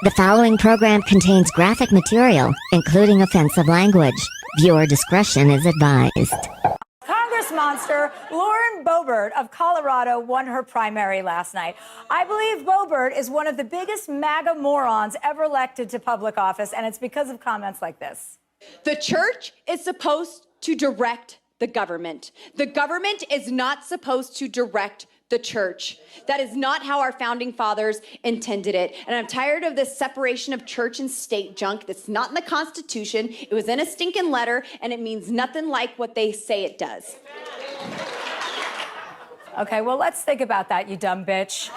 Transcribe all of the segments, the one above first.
The following program contains graphic material, including offensive language. Viewer discretion is advised. Congress monster Lauren Boebert of Colorado won her primary last night. I believe Boebert is one of the biggest MAGA morons ever elected to public office, and it's because of comments like this. The church is supposed to direct the government. The government is not supposed to direct the church. That is not how our founding fathers intended it. And I'm tired of this separation of church and state junk that's not in the Constitution. It was in a stinking letter, and it means nothing like what they say it does. Okay, well, let's think about that, you dumb bitch.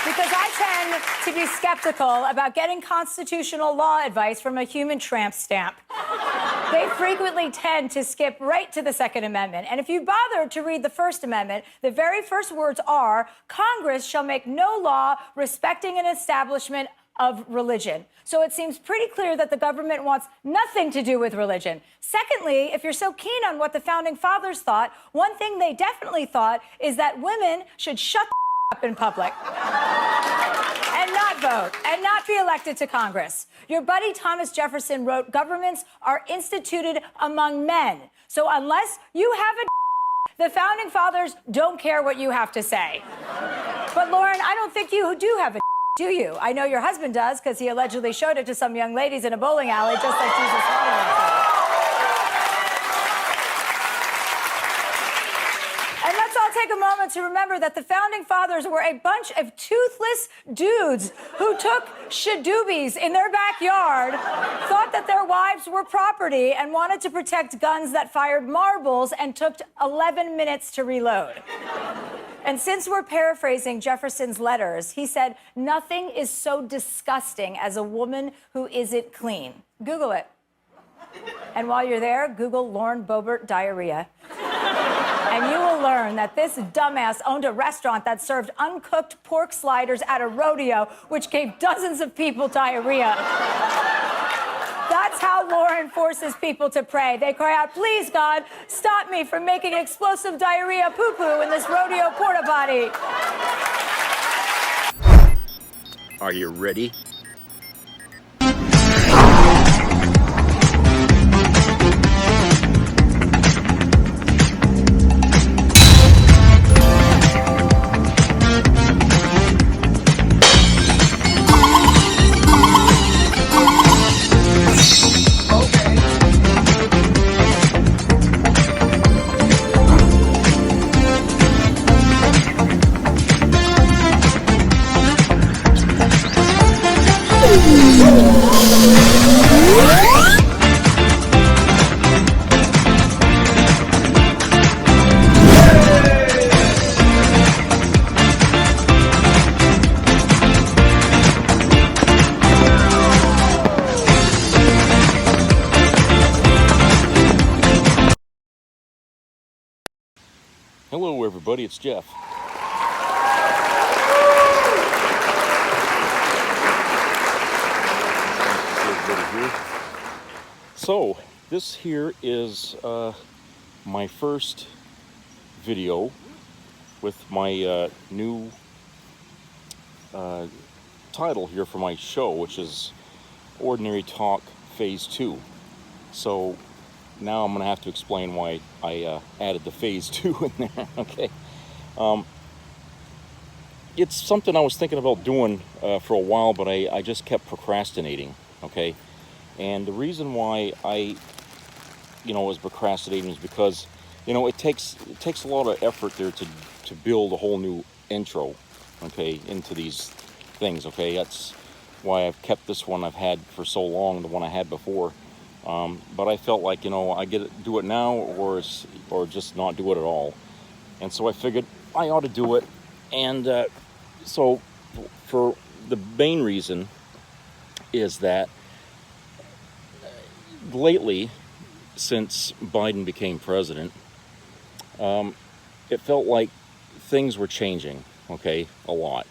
Because I tend to be skeptical about getting constitutional law advice from a human tramp stamp. They frequently tend to skip right to the Second Amendment. And if you bother to read the First Amendment, the very first words are, Congress shall make no law respecting an establishment of religion. So it seems pretty clear that the government wants nothing to do with religion. Secondly, if you're so keen on what the founding fathers thought, one thing they definitely thought is that women should shut the up in public and not vote and not be elected to Congress. Your buddy Thomas Jefferson wrote, governments are instituted among men. So unless you have the founding fathers don't care what you have to say. But Lauren, I don't think you do have do you? I know your husband does, because he allegedly showed it to some young ladies in a bowling alley, just like Jesus wanted. And let's all take a moment to remember that the founding fathers were a bunch of toothless dudes who took shadoobies in their backyard, thought that their wives were property, and wanted to protect guns that fired marbles and took 11 minutes to reload. And since we're paraphrasing Jefferson's letters, he said, nothing is so disgusting as a woman who isn't clean. Google it. And while you're there, Google Lauren Boebert diarrhea. And you will learn that this dumbass owned a restaurant that served uncooked pork sliders at a rodeo, which gave dozens of people diarrhea. That's how Lauren forces people to pray. They cry out, please, God, stop me from making explosive diarrhea poo-poo in this rodeo porta potty. Are you ready? Hello everybody, it's Jeff. So, this here is my first video with my new title here for my show, which is Ordinary Talk Phase 2. So, now I'm going to have to explain why I added the Phase 2 in there, okay? It's something I was thinking about doing for a while, but I just kept procrastinating, okay? And the reason why I, was procrastinating is because, it takes a lot of effort there to build a whole new intro, okay, into these things, okay? That's why I've kept this one I've had for so long, the one I had before. But I felt like, I do it now or just not do it at all. And so I figured I ought to do it. And so for the main reason is that lately, since Biden became president, it felt like things were changing, okay, a lot.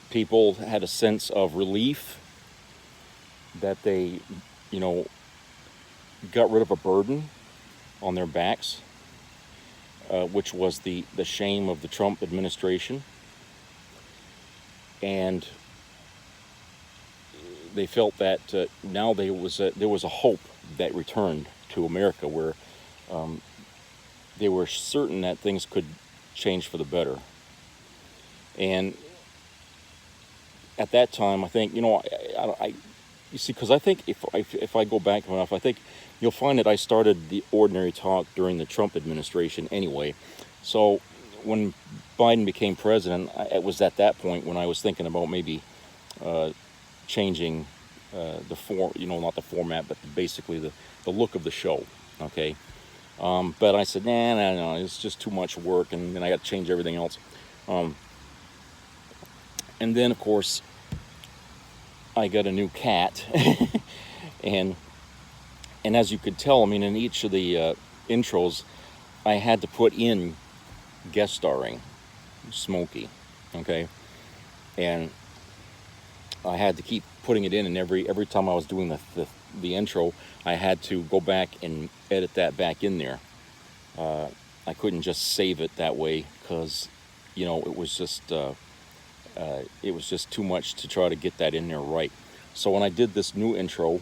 People had a sense of relief that they, got rid of a burden on their backs. which was the shame of the Trump administration. And they felt that now there was a hope that returned to America, where they were certain that things could change for the better. And at that time, I think, you see, because I think if I go back enough, I think you'll find that I started the Ordinary Talk during the Trump administration anyway. So when Biden became president, it was at that point when I was thinking about maybe changing the form, not the format, but basically the look of the show. Okay. But I said, no, it's just too much work, and then I got to change everything else. And then, of course, I got a new cat, and as you could tell, I mean, in each of the intros, I had to put in guest starring Smokey, okay, and I had to keep putting it in, and every time I was doing the intro, I had to go back and edit that back in there. I couldn't just save it that way, because it was just too much to try to get that in there right. So when I did this new intro,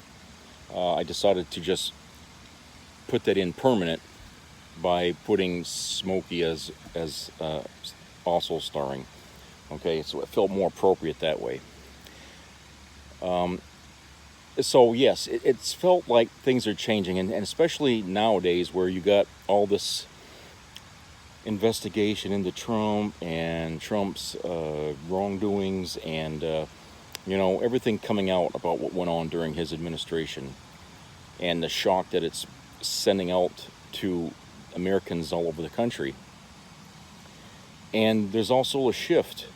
I decided to just put that in permanent by putting Smokey as also starring. Okay, so it felt more appropriate that way. So yes, it's felt like things are changing, and especially nowadays, where you got all this investigation into Trump and Trump's wrongdoings, and everything coming out about what went on during his administration, and the shock that it's sending out to Americans all over the country. And there's also a shift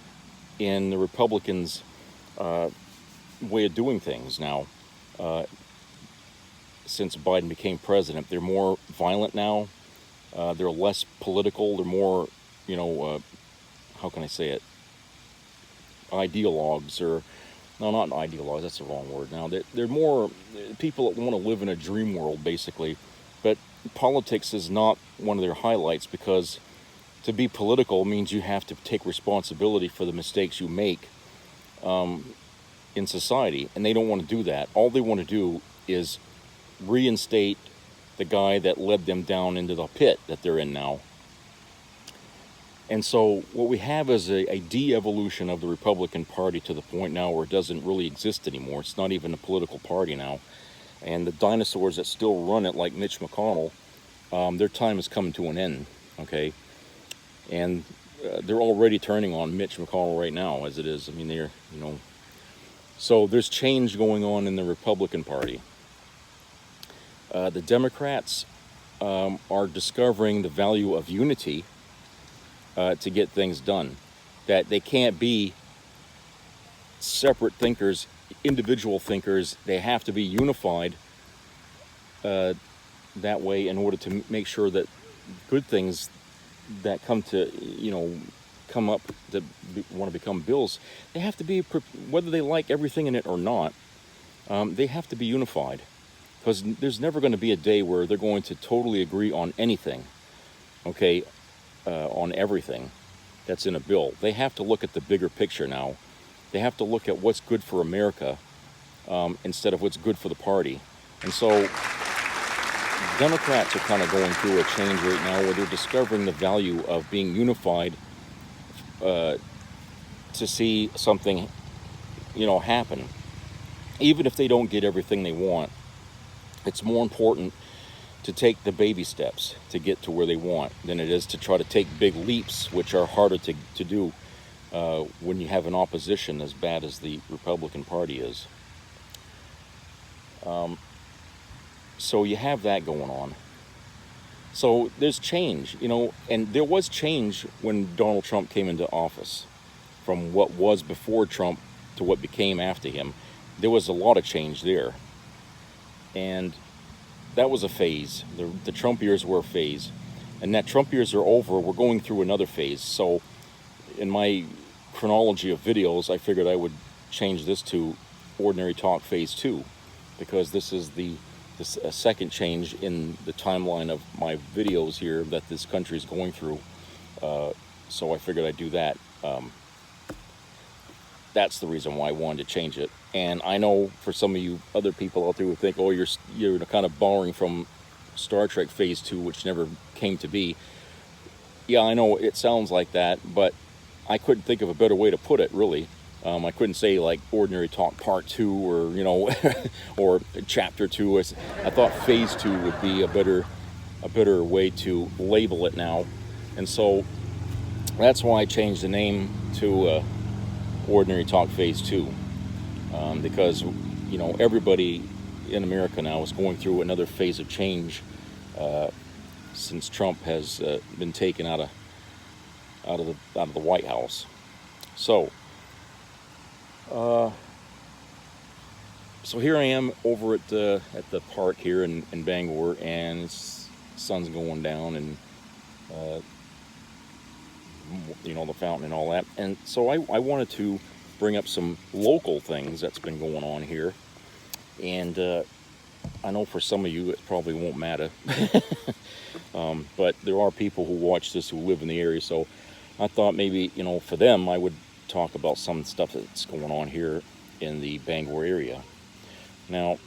in the Republicans' way of doing things now. Since Biden became president, they're more violent now. They're less political. They're more, how can I say it? Ideologues, or no, not ideologues. That's the wrong word. Now they're more people that want to live in a dream world, basically. But politics is not one of their highlights, because to be political means you have to take responsibility for the mistakes you make in society, and they don't want to do that. All they want to do is reinstate the guy that led them down into the pit that they're in now. And so what we have is a de-evolution of the Republican Party, to the point now where it doesn't really exist anymore. It's not even a political party now. And the dinosaurs that still run it, like Mitch McConnell, their time is coming to an end, okay? And they're already turning on Mitch McConnell right now, as it is. I mean, they're, So there's change going on in the Republican Party. The Democrats are discovering the value of unity to get things done. That they can't be separate thinkers, individual thinkers. They have to be unified that way, in order to make sure that good things that come up that want to become bills, they have to be, whether they like everything in it or not, they have to be unified. Because there's never going to be a day where they're going to totally agree on anything, okay, on everything that's in a bill. They have to look at the bigger picture now. They have to look at what's good for America instead of what's good for the party. And so Democrats are kind of going through a change right now, where they're discovering the value of being unified to see something, happen. Even if they don't get everything they want, it's more important to take the baby steps to get to where they want than it is to try to take big leaps, which are harder to do when you have an opposition as bad as the Republican Party is. So you have that going on. So there's change, and there was change when Donald Trump came into office, from what was before Trump to what became after him. There was a lot of change there. And that was a phase. The Trump years were a phase. And that Trump years are over. We're going through another phase. So in my chronology of videos, I figured I would change this to Ordinary Talk Phase 2, because this is the this a second change in the timeline of my videos here that this country is going through. So I figured I'd do that. That's the reason why I wanted to change it. And I know for some of you other people out there who think, oh, you're kind of borrowing from Star Trek Phase 2, which never came to be. Yeah, I know it sounds like that, but I couldn't think of a better way to put it, really. I couldn't say like Ordinary Talk Part 2 or, you know, or Chapter 2. I thought Phase 2 would be a better way to label it now. And so that's why I changed the name to Ordinary Talk Phase 2. Because, you know, everybody in America now is going through another phase of change since Trump has been taken out of the White House. So here I am over at the park here in Bangor, and it's, sun's going down, and you know, the fountain and all that. And so I wanted to bring up some local things that's been going on here. And I know for some of you it probably won't matter. But there are people who watch this who live in the area, so I thought maybe, you know, for them I would talk about some stuff that's going on here in the Bangor area. Now,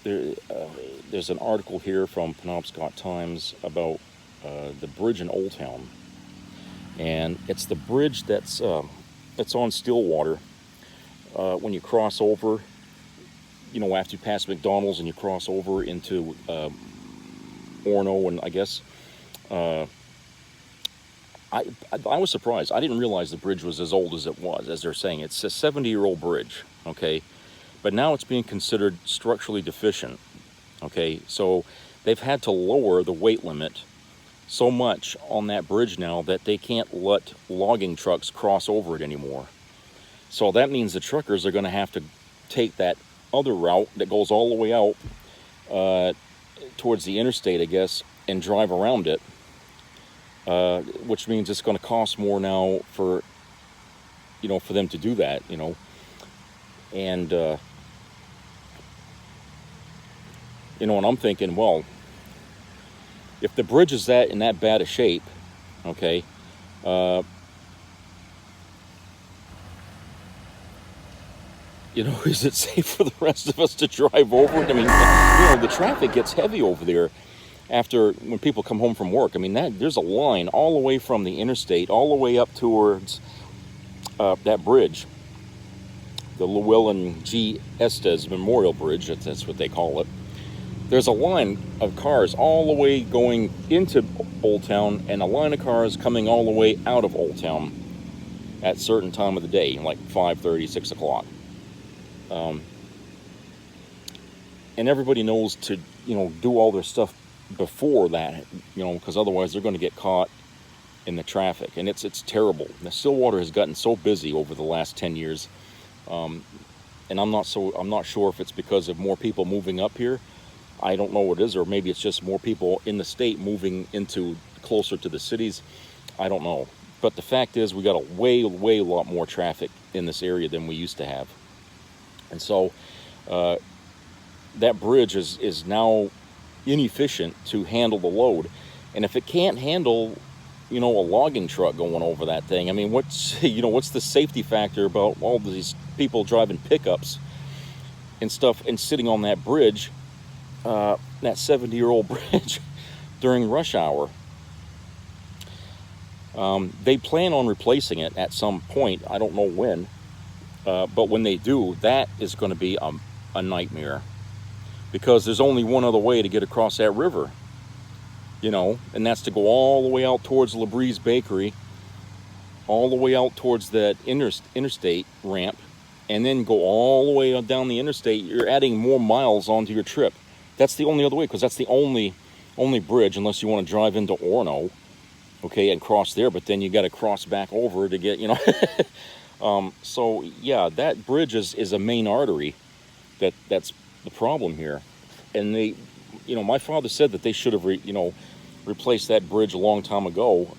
there's an article here from Penobscot Times about the bridge in Old Town, and it's the bridge that's on Stillwater. When you cross over, you know, after you pass McDonald's and you cross over into Orono, and I guess I was surprised. I didn't realize the bridge was as old as it was, as they're saying. It's a 70-year-old bridge, okay? But now it's being considered structurally deficient, okay? So they've had to lower the weight limit so much on that bridge now that they can't let logging trucks cross over it anymore. So that means the truckers are going to have to take that other route that goes all the way out towards the interstate, I guess, and drive around it, which means it's going to cost more now for, you know, for them to do that, you know. And you know, and I'm thinking, well, if the bridge is in that bad a shape, okay, you know, is it safe for the rest of us to drive over it? I mean, you know, the traffic gets heavy over there when people come home from work. I mean, there's a line all the way from the interstate, all the way up towards that bridge, the Llewellyn G. Estes Memorial Bridge, that's what they call it. There's a line of cars all the way going into Old Town, and a line of cars coming all the way out of Old Town at a certain time of the day, like 5:30, 6 o'clock. And everybody knows to, you know, do all their stuff before that, you know, because otherwise they're going to get caught in the traffic, and it's terrible. The Stillwater has gotten so busy over the last 10 years, and I'm not sure if it's because of more people moving up here. I don't know what it is, or maybe it's just more people in the state moving into closer to the cities. I don't know. But the fact is, we got a way lot more traffic in this area than we used to have. And so that bridge is now inefficient to handle the load. And if it can't handle, you know, a logging truck going over that thing, I mean, what's the safety factor about all these people driving pickups and stuff and sitting on that bridge, that 70-year-old bridge during rush hour? They plan on replacing it at some point. I don't know when, but when they do, that is going to be a nightmare, because there's only one other way to get across that river, you know, and that's to go all the way out towards LaBrie's Bakery, all the way out towards that interstate ramp, and then go all the way down the interstate. You're adding more miles onto your trip. That's the only other way, because that's the only bridge, unless you want to drive into Orono, okay, and cross there, but then you got to cross back over to get, you know. So yeah, that bridge is a main artery. That's the problem here. And they, you know, my father said that they should have replaced that bridge a long time ago,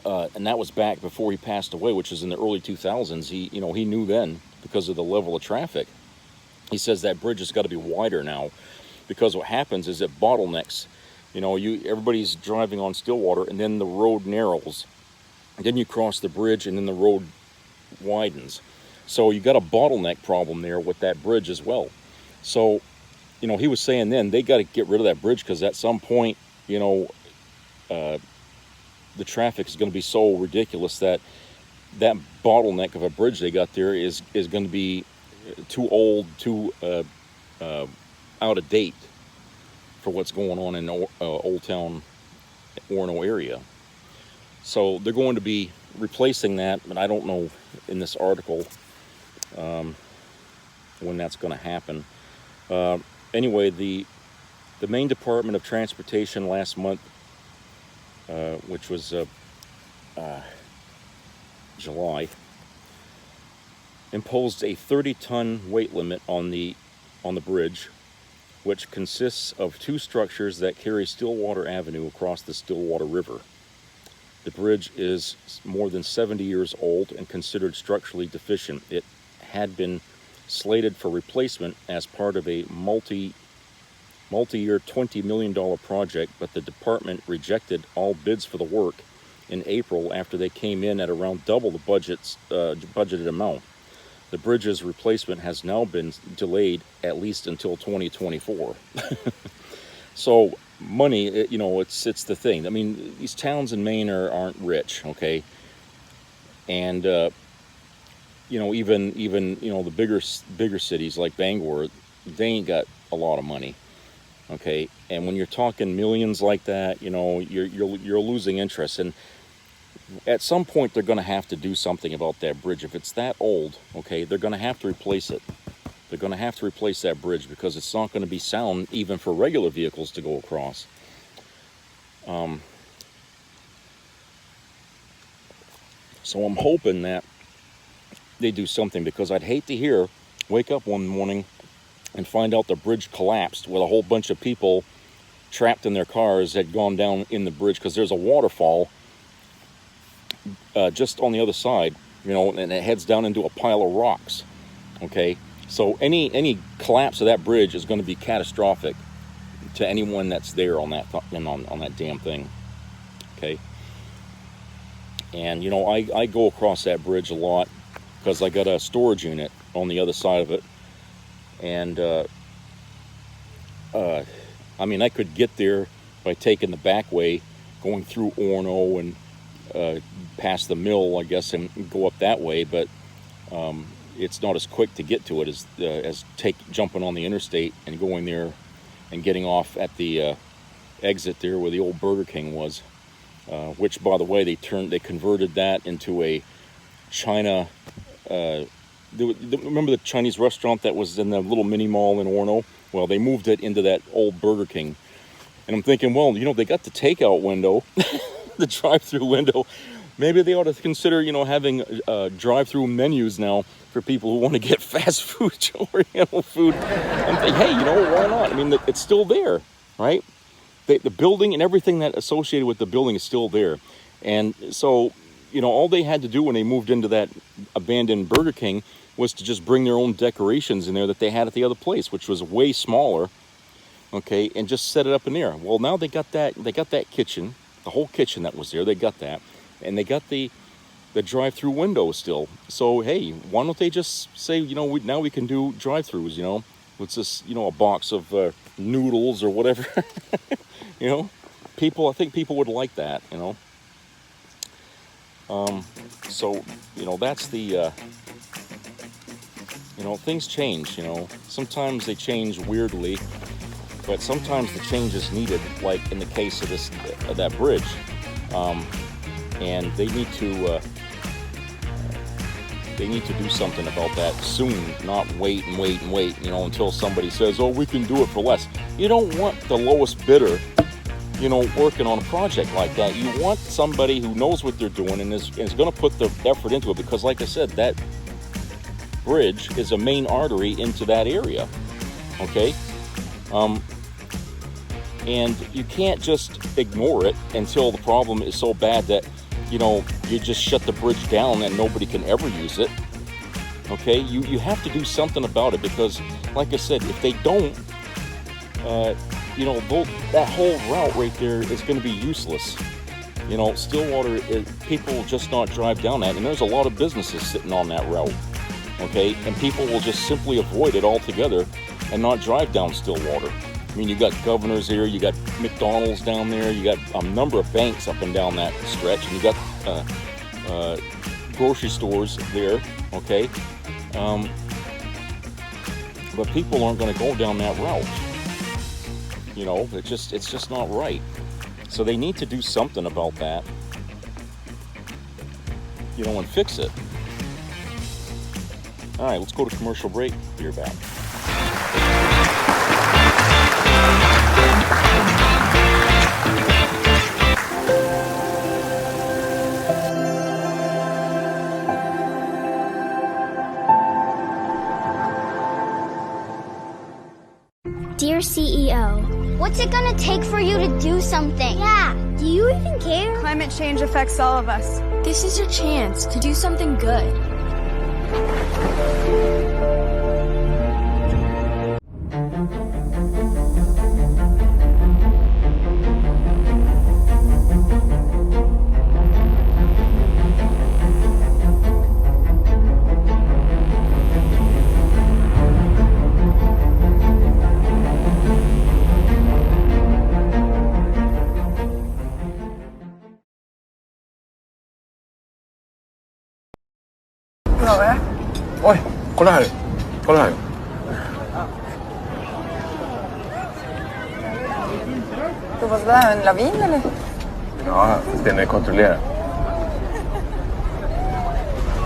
and that was back before he passed away, which was in the early 2000s. He knew then, because of the level of traffic. he says that bridge has got to be wider now, because what happens is it bottlenecks. You know, everybody's driving on Stillwater, and then the road narrows, and then you cross the bridge, and then the road widens. So you got a bottleneck problem there with that bridge as well. So, you know, he was saying then they got to get rid of that bridge, because at some point, you know, the traffic is going to be so ridiculous that that bottleneck of a bridge they got there is going to be too old, too out of date for what's going on in Old Town Orono area. So they're going to be replacing that, but I don't know in this article when that's going to happen. Anyway, the Maine Department of Transportation last month, which was July, imposed a 30-ton weight limit on the bridge, which consists of 2 structures that carry Stillwater Avenue across the Stillwater River. The bridge is more than 70 years old and considered structurally deficient. It had been slated for replacement as part of a multi-year $20 million project, but the department rejected all bids for the work in April after they came in at around double the budgeted amount. The bridge's replacement has now been delayed at least until 2024. So money, you know, it's the thing. I mean, these towns in Maine aren't rich, okay? And you know, even you know, the bigger cities like Bangor, they ain't got a lot of money, okay? And when you're talking millions like that, you know, you're losing interest. And at some point, they're going to have to do something about that bridge. If it's that old, okay, they're going to have to replace it. They're going to have to replace that bridge, because it's not going to be sound even for regular vehicles to go across. So I'm hoping that they do something, because I'd hate to wake up one morning and find out the bridge collapsed with a whole bunch of people trapped in their cars had gone down in the bridge, because there's a waterfall just on the other side, you know, and it heads down into a pile of rocks, okay? So any collapse of that bridge is going to be catastrophic to anyone that's there on that on that damn thing, okay? And, you know, I go across that bridge a lot because I got a storage unit on the other side of it. And, I mean, I could get there by taking the back way, going through Orono and past the mill, I guess, and go up that way. But it's not as quick to get to it as jumping on the interstate and going there and getting off at the exit there where the old Burger King was. Which, by the way, they converted that into a China. Remember the Chinese restaurant that was in the little mini mall in Orono? Well, they moved it into that old Burger King. And I'm thinking, well, you know, they got the takeout window, the drive-through window. Maybe they ought to consider, you know, having drive-through menus now for people who want to get fast food, Oriental food. I'm thinking, hey, you know, why not? I mean, it's still there, right? The building and everything that associated with the building is still there. And so, you know, all they had to do when they moved into that abandoned Burger King was to just bring their own decorations in there that they had at the other place, which was way smaller, okay, and just set it up in there. Well, now they got that kitchen, the whole kitchen that was there, they got that, and they got the drive-through window still. So, hey, why don't they just say, you know, now we can do drive-throughs, you know, with this, you know, a box of noodles or whatever, you know, I think people would like that, you know. So, you know, that's the, you know, things change, you know. Sometimes they change weirdly, but sometimes the change is needed, like in the case of that bridge. And they need to do something about that soon, not wait, you know, until somebody says, oh, we can do it for less. You don't want the lowest bidder, you know, working on a project like that. You want somebody who knows what they're doing and is going to put the effort into it, because like I said, that bridge is a main artery into that area, okay? And you can't just ignore it until the problem is so bad that, you know, you just shut the bridge down and nobody can ever use it. Okay, you have to do something about it because, like I said, if they don't, you know, that whole route right there is going to be useless. You know, Stillwater, people will just not drive down that, and there's a lot of businesses sitting on that route. Okay, and people will just simply avoid it altogether and not drive down Stillwater. I mean, you got Governors here, you got McDonald's down there, you got a number of banks up and down that stretch, and you got grocery stores there. Okay. But people aren't going to go down that route. You know, it's just not right. So they need to do something about that, you know, and fix it. All right, let's go to commercial break. Be right back. Dear CEO, what's it gonna take for you to do something? Yeah, do you even care? Climate change affects all of us. This is your chance to do something good. Oj, kolla här. Kolla här. Så var det där en lavin eller? Ja, den är kontrollerad.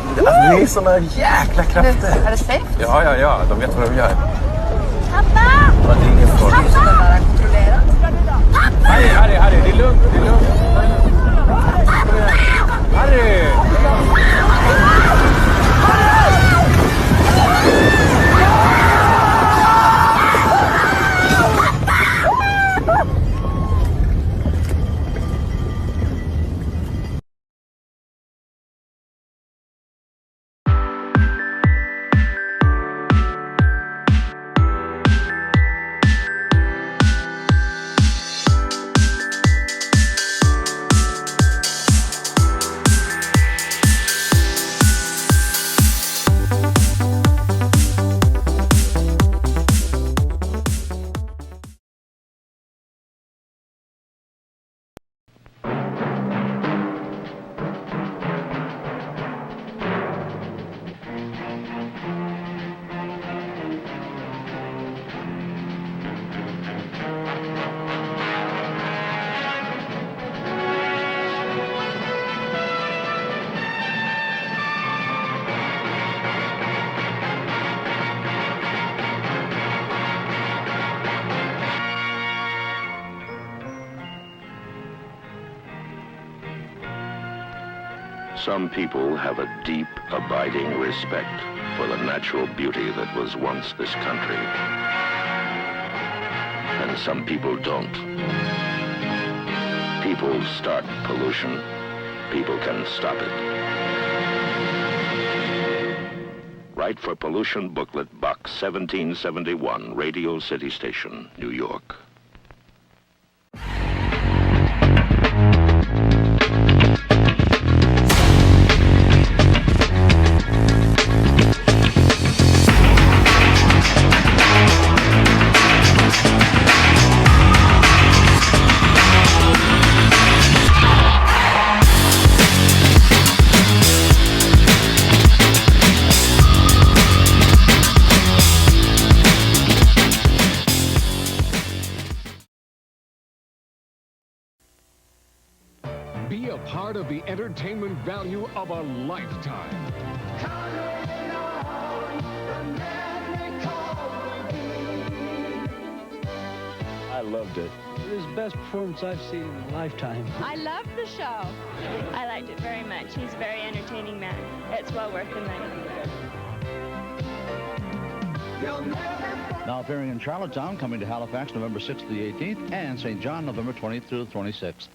Alltså, det är såna jäkla krafter. Är det safe? Ja, de vet vad de gör. Pappa! Ja, det är ingen fara. Den där kontrollerad. Harry, det är lugnt, Harry! Some people have a deep, abiding respect for the natural beauty that was once this country. And some people don't. People start pollution. People can stop it. Write for Pollution Booklet, Box 1771, Radio City Station, New York. Be a part of the entertainment value of a lifetime. I loved it. It was the best performance I've seen in a lifetime. I loved the show. I liked it very much. He's a very entertaining man. It's well worth the money. Now appearing in Charlottetown, coming to Halifax November 6th to the 18th, and St. John November 20th through the 26th.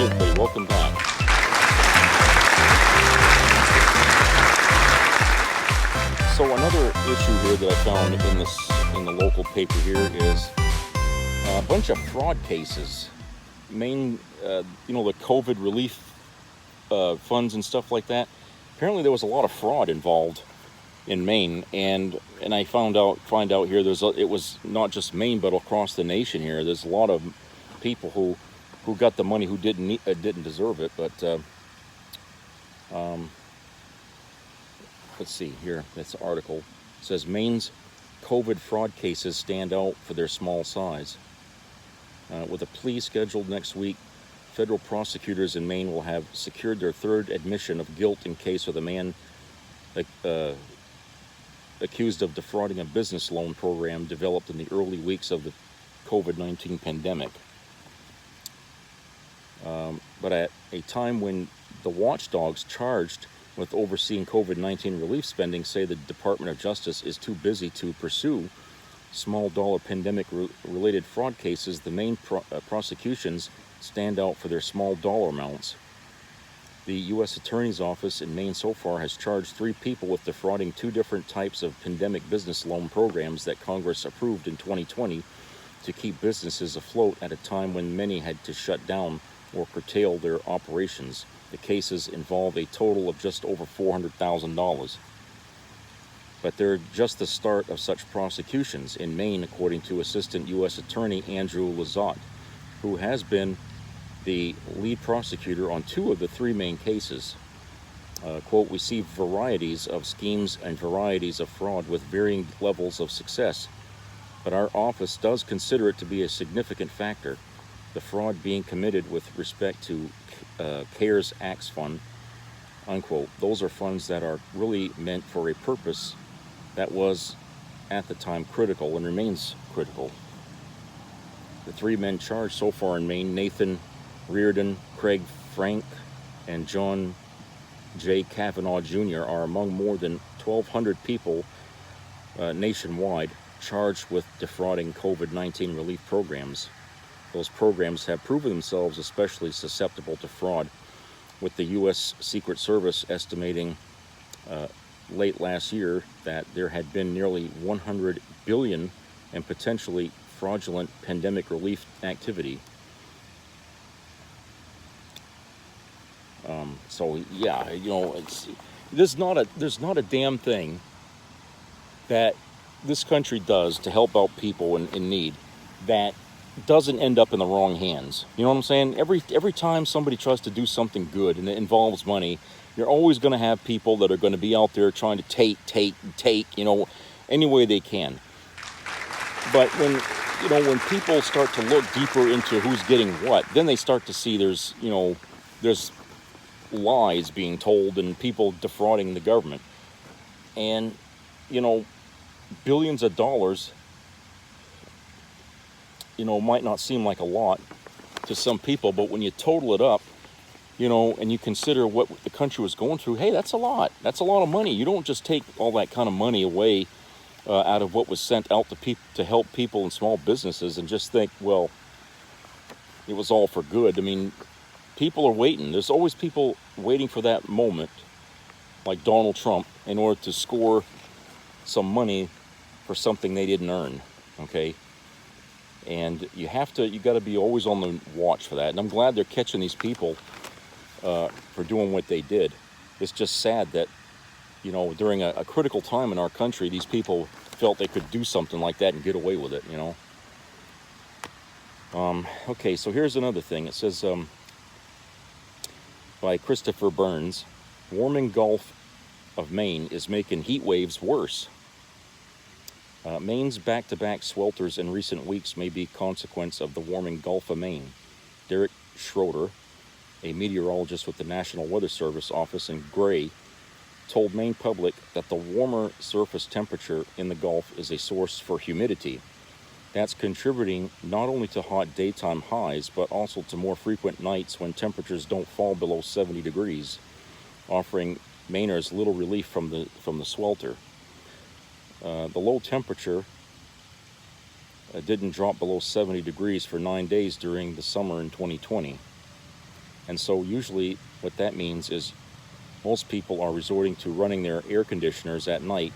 Okay, everybody, welcome back. So another issue here that I found in the local paper here is a bunch of fraud cases. Maine, the COVID relief funds and stuff like that. Apparently, there was a lot of fraud involved in Maine, and I find out here it was not just Maine, but across the nation here. There's a lot of people who got the money who didn't deserve it, but let's see here. This article says Maine's COVID fraud cases stand out for their small size. With a plea scheduled next week, federal prosecutors in Maine will have secured their third admission of guilt in case of the man accused of defrauding a business loan program developed in the early weeks of the COVID-19 pandemic. But at a time when the watchdogs charged with overseeing COVID-19 relief spending say the Department of Justice is too busy to pursue small-dollar pandemic-related fraud cases, the Maine prosecutions stand out for their small dollar amounts. The U.S. Attorney's Office in Maine so far has charged 3 people with defrauding 2 different types of pandemic business loan programs that Congress approved in 2020 to keep businesses afloat at a time when many had to shut down or curtail their operations. The cases involve a total of just over $400,000. But they're just the start of such prosecutions in Maine, according to Assistant U.S. Attorney Andrew Lizotte, who has been the lead prosecutor on 2 of the 3 main cases. Quote, "We see varieties of schemes and varieties of fraud with varying levels of success, but our office does consider it to be a significant factor. The fraud being committed with respect to CARES Acts Fund," unquote. Those are funds that are really meant for a purpose that was, at the time, critical and remains critical. The 3 men charged so far in Maine, Nathan Reardon, Craig Frank, and John J. Kavanaugh Jr., are among more than 1,200 people nationwide charged with defrauding COVID-19 relief programs. Those programs have proven themselves especially susceptible to fraud, with the U.S. Secret Service estimating late last year that there had been nearly $100 billion in potentially fraudulent pandemic relief activity. So yeah, there's not a damn thing that this country does to help out people in need that doesn't end up in the wrong hands. You know what I'm saying? Every time somebody tries to do something good and it involves money, you're always going to have people that are going to be out there trying to take, any way they can. But when people start to look deeper into who's getting what, then they start to see there's lies being told and people defrauding the government. And, billions of dollars, might not seem like a lot to some people, but when you total it up, and you consider what the country was going through, hey, that's a lot. That's a lot of money. You don't just take all that kind of money away out of what was sent out to people to help people and small businesses and just think, well, it was all for good. I mean, people are waiting. There's always people waiting for that moment, like Donald Trump, in order to score some money for something they didn't earn, okay? And you got to be always on the watch for that. And I'm glad they're catching these people for doing what they did. It's just sad that, during a critical time in our country, these people felt they could do something like that and get away with it, Okay, so here's another thing. It says, by Christopher Burns, warming Gulf of Maine is making heat waves worse. Maine's back-to-back swelters in recent weeks may be consequence of the warming Gulf of Maine. Derek Schroeder, a meteorologist with the National Weather Service office in Gray, told Maine Public that the warmer surface temperature in the Gulf is a source for humidity. That's contributing not only to hot daytime highs, but also to more frequent nights when temperatures don't fall below 70 degrees, offering Mainers little relief from the swelter. The low temperature didn't drop below 70 degrees for 9 days during the summer in 2020. And so usually what that means is most people are resorting to running their air conditioners at night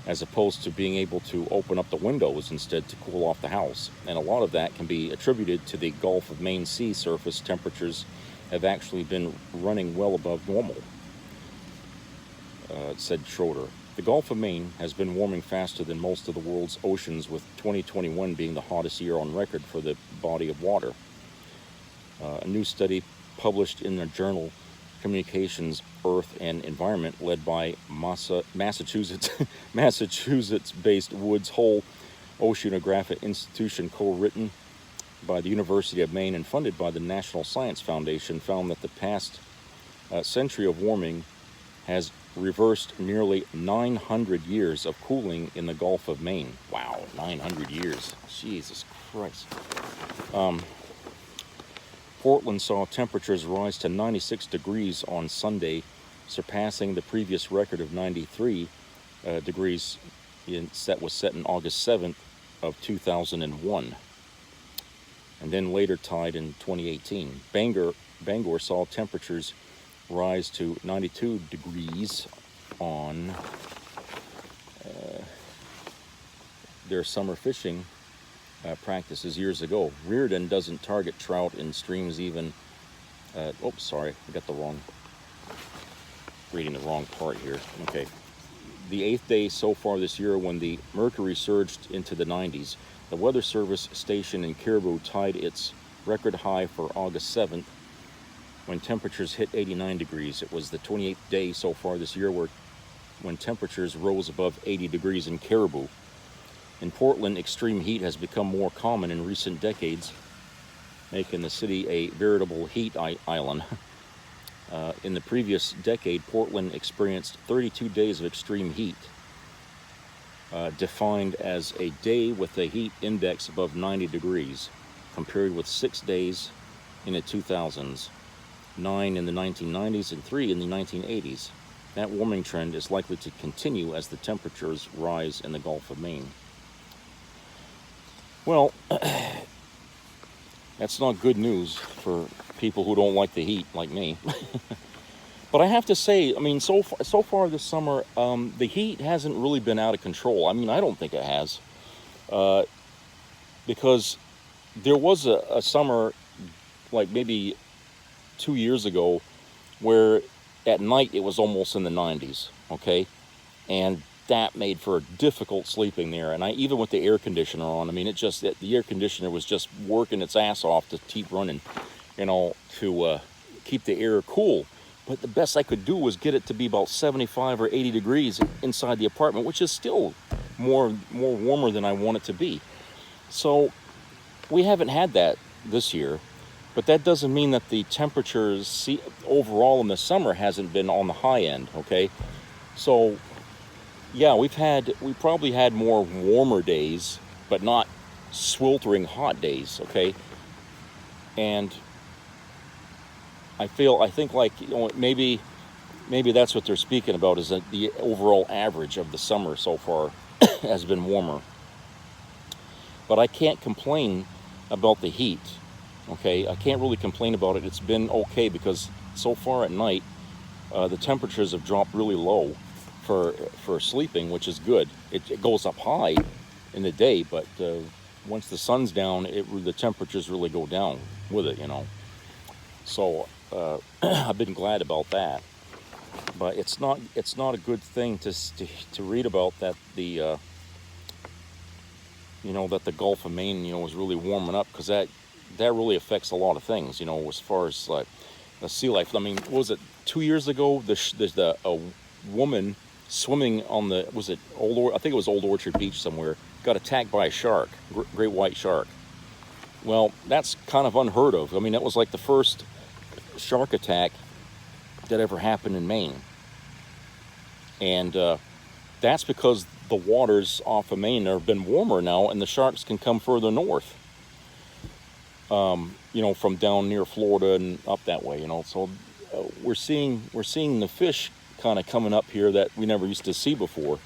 as opposed to being able to open up the windows instead to cool off the house. And a lot of that can be attributed to the Gulf of Maine sea surface temperatures have actually been running well above normal, said Schroeder. The Gulf of Maine has been warming faster than most of the world's oceans, with 2021 being the hottest year on record for the body of water. A new study published in the journal Communications, Earth and Environment, led by Massachusetts-based Woods Hole Oceanographic Institution, co-written by the University of Maine and funded by the National Science Foundation, found that the past century of warming has reversed nearly 900 years of cooling in the Gulf of Maine. Wow, 900 years. Jesus Christ. Portland saw temperatures rise to 96 degrees on Sunday, surpassing the previous record of 93 degrees that was set in August 7th of 2001, and then later tied in 2018. Bangor saw temperatures rise to 92 degrees on their summer fishing practices years ago. Reardon doesn't target trout in streams even. Oops, sorry, I got reading the wrong part here. Okay. The 8th day so far this year when the mercury surged into the 90s. The Weather Service station in Caribou tied its record high for August 7th when temperatures hit 89 degrees. It was the 28th day so far this year when temperatures rose above 80 degrees in Caribou. In Portland, extreme heat has become more common in recent decades, making the city a veritable heat island. In the previous decade, Portland experienced 32 days of extreme heat, defined as a day with a heat index above 90 degrees, compared with 6 days in the 2000s, 9 in the 1990s, and 3 in the 1980s. That warming trend is likely to continue as the temperatures rise in the Gulf of Maine. Well, that's not good news for people who don't like the heat, like me. But I have to say, I mean, so far this summer, the heat hasn't really been out of control. I mean, I don't think it has. Because there was a summer, like maybe 2 years ago, where at night it was almost in the 90s, okay? And that made for difficult sleeping there. And even with the air conditioner on, I mean, the air conditioner was just working its ass off to keep running, to keep the air cool. But the best I could do was get it to be about 75 or 80 degrees inside the apartment, which is still more warmer than I want it to be. So we haven't had that this year, but that doesn't mean that the temperatures overall in the summer hasn't been on the high end, okay? So yeah, we probably had more warmer days, but not sweltering hot days, okay? And I think like, maybe that's what they're speaking about, is that the overall average of the summer so far has been warmer. But I can't complain about the heat, okay? I can't really complain about it. It's been okay because so far at night, the temperatures have dropped really low for sleeping, which is good. It goes up high in the day, but once the sun's down, the temperatures really go down with it, So I've been glad about that. But it's not a good thing to read about that that the Gulf of Maine is really warming up, because that really affects a lot of things, as far as like the sea life. I mean, what was it 2 years ago? A woman swimming on I think it was Old Orchard Beach somewhere, got attacked by a shark, great white shark. Well, that's kind of unheard of. I mean, that was like the first shark attack that ever happened in Maine. And that's because the waters off of Maine have been warmer now, and the sharks can come further north. From down near Florida and up that way, So we're seeing the fish kind of coming up here that we never used to see before.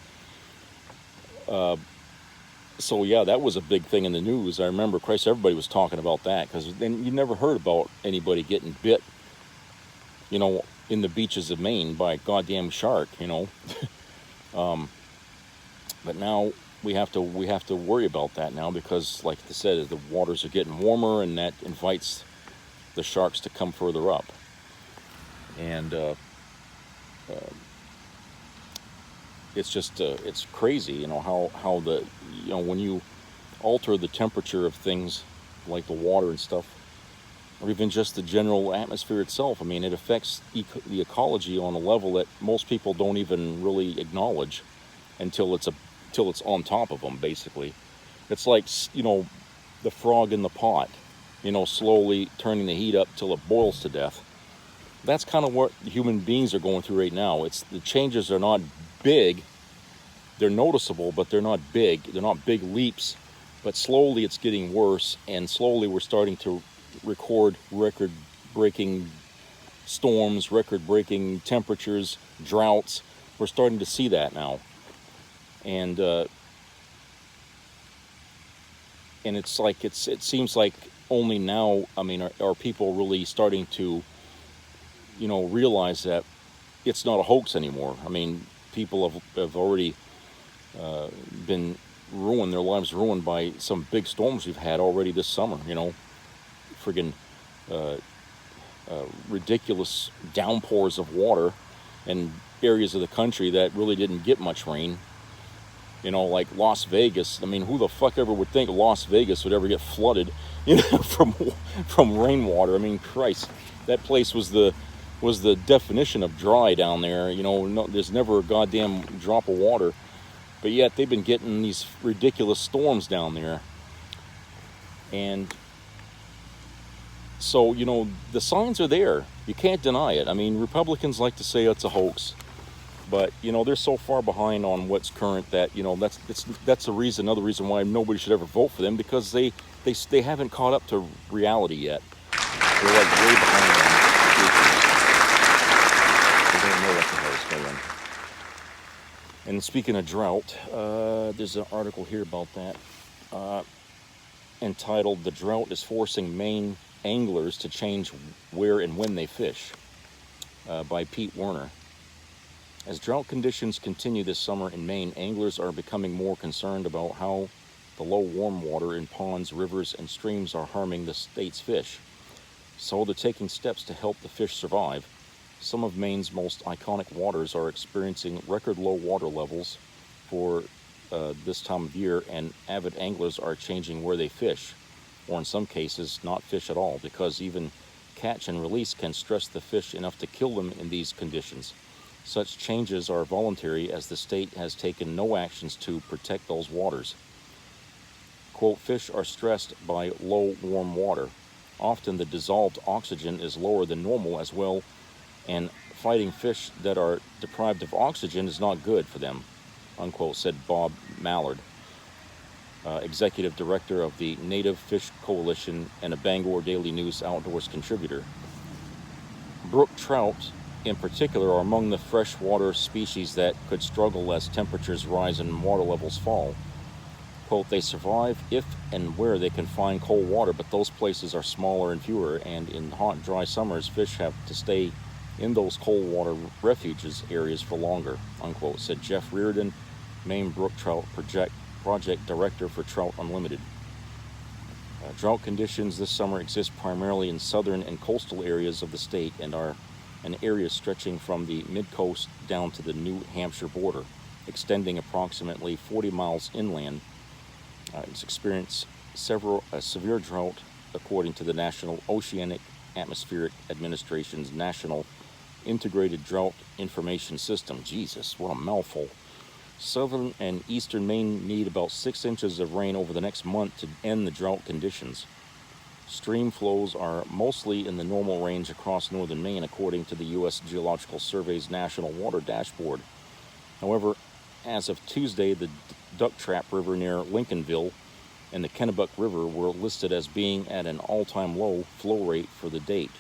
So yeah, that was a big thing in the news. I remember, everybody was talking about that, because then you never heard about anybody getting bit you know, in the beaches of Maine by a goddamn shark, you know. But now we have to worry about that now because, like I said, the waters are getting warmer, and that invites the sharks to come further up. And it's just it's crazy, you know, how the, you know, when you alter the temperature of things like the water and stuff, or even just the general atmosphere itself. I mean, it affects the ecology on a level that most people don't even really acknowledge until it's on top of them, basically. It's like, you know, the frog in the pot, you know, slowly turning the heat up till it boils to death. That's kind of what human beings are going through right now. The changes are not big. They're noticeable, but they're not big. They're not big leaps, but slowly it's getting worse, and slowly we're starting to record record-breaking storms, record-breaking temperatures, droughts. We're starting to see that now. And it's like, it seems like only now, I mean, are people really starting to, you know, realize that it's not a hoax anymore. I mean, people have already been ruined, their lives ruined by some big storms we've had already this summer, you know. Friggin' ridiculous downpours of water in areas of the country that really didn't get much rain. You know, like Las Vegas. I mean, who the fuck ever would think Las Vegas would ever get flooded, you know, from rainwater? I mean, Christ, that place was the definition of dry down there. You know, no, there's never a goddamn drop of water, but yet they've been getting these ridiculous storms down there. And so, you know, the signs are there. You can't deny it. I mean, Republicans like to say it's a hoax, but, you know, they're so far behind on what's current that, you know, that's another reason why nobody should ever vote for them, because they haven't caught up to reality yet. They're like way behind on issues. They don't know what the hell is going on. And speaking of drought, there's an article here about that, entitled "The Drought is Forcing Maine Anglers to Change Where and When They Fish," by Pete Werner. As drought conditions continue this summer in Maine, anglers are becoming more concerned about how the low warm water in ponds, rivers, and streams are harming the state's fish. So they're taking steps to help the fish survive. Some of Maine's most iconic waters are experiencing record low water levels for this time of year, and avid anglers are changing where they fish, or in some cases not fish at all, because even catch and release can stress the fish enough to kill them in these conditions. Such changes are voluntary, as the state has taken no actions to protect those waters. Quote, "Fish are stressed by low warm water. Often the dissolved oxygen is lower than normal as well, and fighting fish that are deprived of oxygen is not good for them," unquote, said Bob Mallard, executive director of the Native Fish Coalition and a Bangor Daily News Outdoors contributor. Brook trout, in particular, are among the freshwater species that could struggle as temperatures rise and water levels fall. Quote, "They survive if and where they can find cold water, but those places are smaller and fewer, and in hot, dry summers, fish have to stay in those cold water refuges areas for longer," unquote, said Jeff Reardon, Maine Brook Trout Project Director for Trout Unlimited. Drought conditions this summer exist primarily in southern and coastal areas of the state and are an area stretching from the mid-coast down to the New Hampshire border, extending approximately 40 miles inland. It's experienced a severe drought, according to the National Oceanic Atmospheric Administration's National Integrated Drought Information System. Jesus, what a mouthful. Southern and eastern Maine need about 6 inches of rain over the next month to end the drought conditions. Stream flows are mostly in the normal range across northern Maine, according to the U.S. Geological Survey's National Water Dashboard. However, as of Tuesday, the Duck Trap River near Lincolnville and the Kennebec River were listed as being at an all-time low flow rate for the date.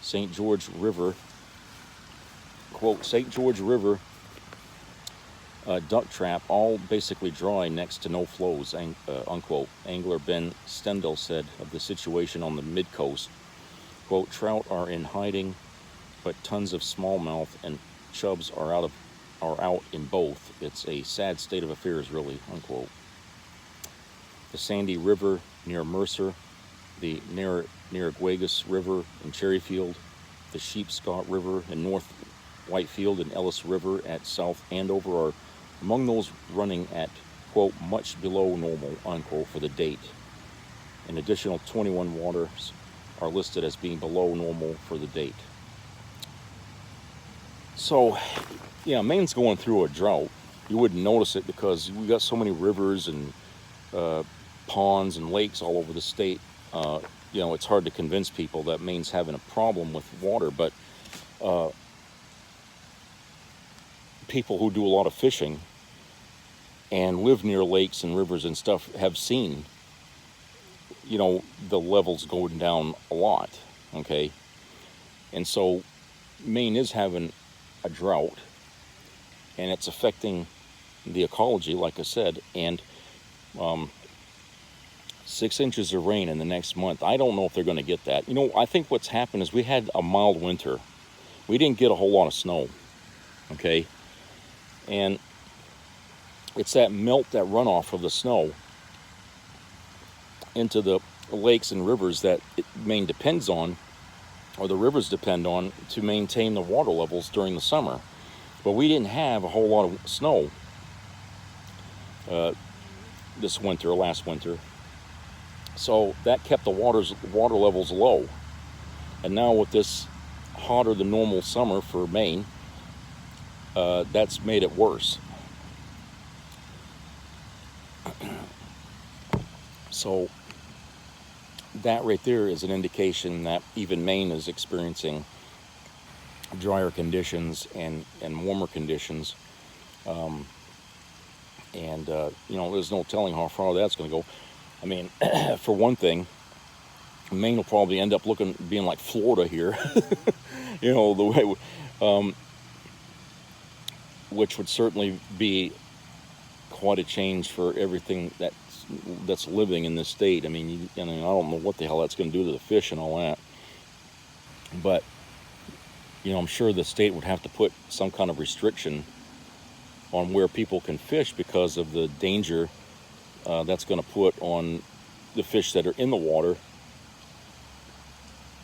St. George River, quote, "St. George River duck trap, all basically dry next to no flows," unquote. Angler Ben Stendel said of the situation on the mid-coast, quote, "Trout are in hiding but tons of smallmouth and chubs are out in both. It's a sad state of affairs, really, unquote. The Sandy River near Mercer, the Narraguagus River in Cherryfield, the Sheepscot River in North Whitefield, and Ellis River at South Andover are among those running at, quote, much below normal, unquote, for the date. An additional 21 waters are listed as being below normal for the date. So, yeah, Maine's going through a drought. You wouldn't notice it because we got so many rivers and ponds and lakes all over the state. You know, it's hard to convince people that Maine's having a problem with water, but people who do a lot of fishing and live near lakes and rivers and stuff have seen, you know, the levels going down a lot, okay? And so Maine is having a drought, and it's affecting the ecology, like I said, and 6 inches of rain in the next month. I don't know if they're going to get that. You know, I think what's happened is we had a mild winter. We didn't get a whole lot of snow, okay? And it's that melt, that runoff of the snow into the lakes and rivers that Maine depends on, or the rivers depend on, to maintain the water levels during the summer. But we didn't have a whole lot of snow this winter, last winter. So that kept the water levels low. And now with this hotter than normal summer for Maine, that's made it worse. So that right there is an indication that even Maine is experiencing drier conditions and warmer conditions. You know, there's no telling how far that's going to go. I mean, for one thing, Maine will probably end up being like Florida here. You know, the way, which would certainly be quite a change for everything that's living in this state. I mean, I don't know what the hell that's going to do to the fish and all that. But, you know, I'm sure the state would have to put some kind of restriction on where people can fish because of the danger that's going to put on the fish that are in the water,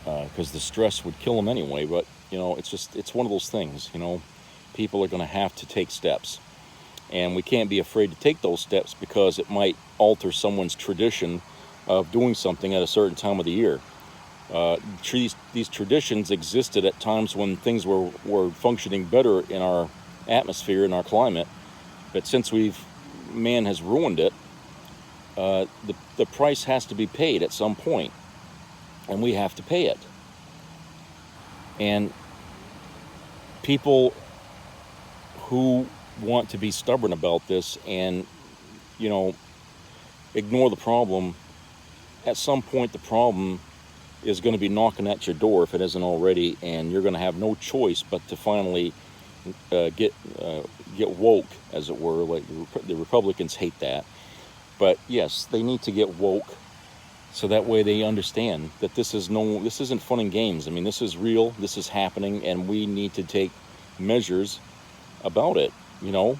because the stress would kill them anyway. But, you know, it's one of those things, you know, people are going to have to take steps. And we can't be afraid to take those steps because it might alter someone's tradition of doing something at a certain time of the year. These traditions existed at times when things were functioning better in our atmosphere, in our climate. But since man has ruined it, the price has to be paid at some point. And we have to pay it. And people who want to be stubborn about this and, you know, ignore the problem, at some point the problem is going to be knocking at your door if it isn't already, and you're going to have no choice but to finally get woke, as it were. Like the Republicans hate that, but yes, they need to get woke so that way they understand that this isn't fun and games. I mean, this is real, this is happening, and we need to take measures about it. You know,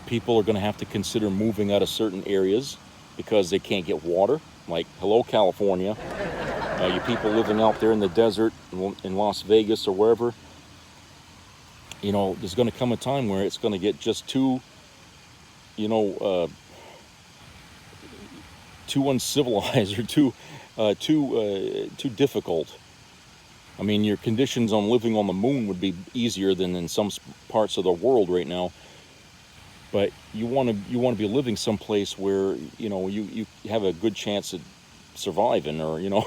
people are going to have to consider moving out of certain areas because they can't get water. Like, hello, California. You people living out there in the desert, in Las Vegas or wherever, you know, there's going to come a time where it's going to get just too, you know, too uncivilized or too difficult. I mean, your conditions on living on the moon would be easier than in some parts of the world right now. But you want to be living someplace where, you know, you have a good chance of surviving, or, you know,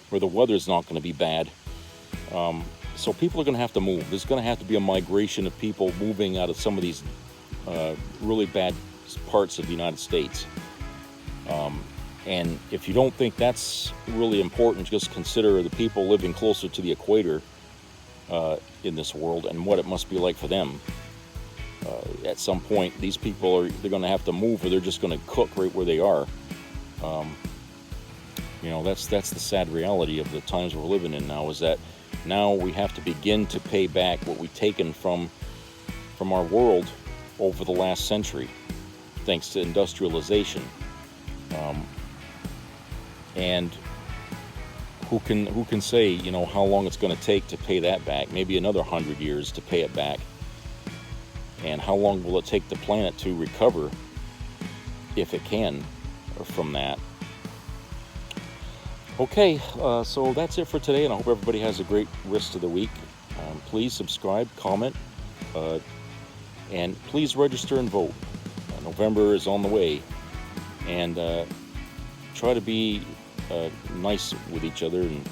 where the weather's not going to be bad. So people are going to have to move. There's going to have to be a migration of people moving out of some of these really bad parts of the United States. And if you don't think that's really important, just consider the people living closer to the equator in this world and what it must be like for them. At some point, these people they're going to have to move, or they're just going to cook right where they are. You know, that's the sad reality of the times we're living in now, is that Now we have to begin to pay back what we've taken from our world over the last century, thanks to industrialization. And who can say, you know, how long it's going to take to pay that back? Maybe another 100 years to pay it back. And how long will it take the planet to recover, if it can, from that? Okay, so that's it for today, and I hope everybody has a great rest of the week. Please subscribe, comment, and please register and vote. November is on the way, and try to be nice with each other, and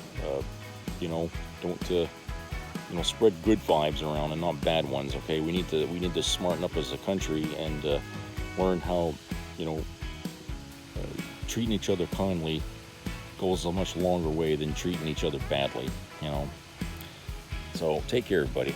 you know, don't you know, spread good vibes around and not bad ones. Okay, we need to smarten up as a country and learn how, you know, treating each other kindly goes a much longer way than treating each other badly, you know. So take care, everybody.